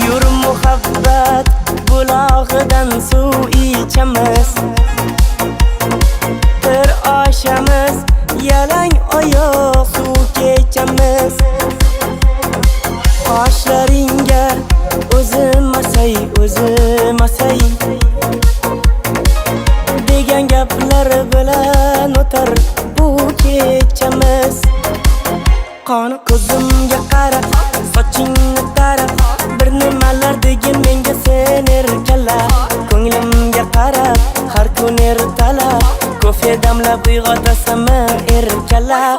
Yur muhabbat bulog'idan suv ichamiz. Bir oshamiz, yalang oyoq suv kechamiz. Qoshlaringga o'zim asay degan gaplar bilan o'tar bu kechamiz. Qoni ko'zimga qara, sochingni tara, bir nimalar degin menga sen erkala. Ko'nglimga qarab, har kun ertalab, kofe damlab uyg'otasanmi erkalab.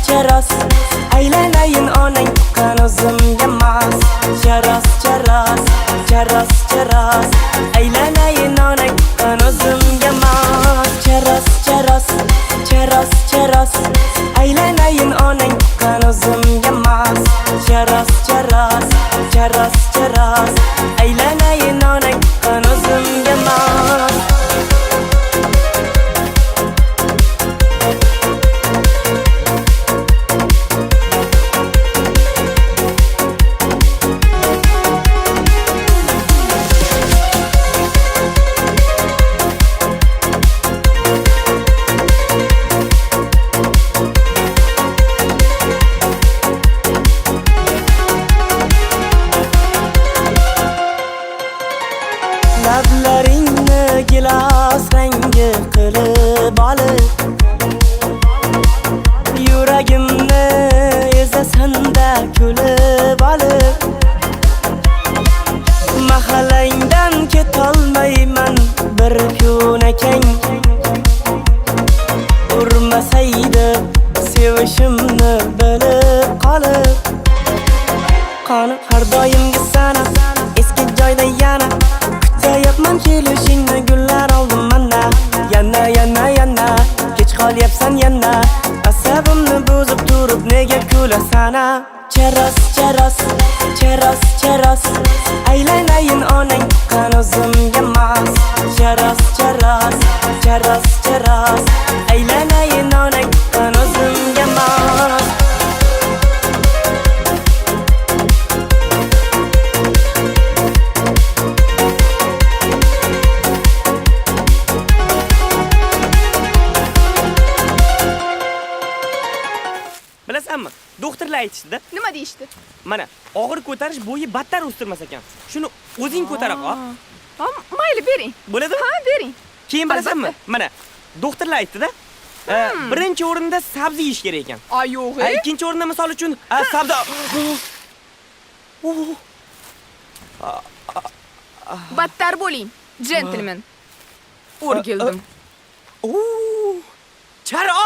Charos, aylanayin onang tuqqan o'zimga mas. Charos, aylanayin onang tuqqan o'zimga mas. Charos, aylanayin onang tuqqan o'zimga mas. Charos, aylanayin onang tuqqan o'zimga mas. Lablaringni gilos rangi qilib olib, yuragimni ezasanda kulib olib, mahallangdan ketolmayman bir kun akang. Urmasaydi sevishimni bilib qolib, qoni har doimgi sana eski joyda yana kutayapman kelishingni, gullar oldim mana. Yana kech qolyapsan yana, asabimni buzib turib nega kulasana. Charos, aylanayin onang tuqqan o'zimga mas. Charos, aylanayin onang tuqqan o'zimga mas. Bilasanmi? Doktorlar aytishdi-da. Nima deyishdi? Mana, og'ir ko'tarish bo'yi battar o'stirmas ekan. Shuni o'zing ko'tara qol. Ha, mayli bering. Bo'ladimi? Ha, bering. Keyin bilasanmi? Mana, doktorlar aytdi-da. Birinchi o'rinda sabzi yeyish kerak ekan. Yo'q. Ikkinchi o'rinda misol uchun sabzi. Battar bo'ling, gentlemen. O'rgildim. Charos!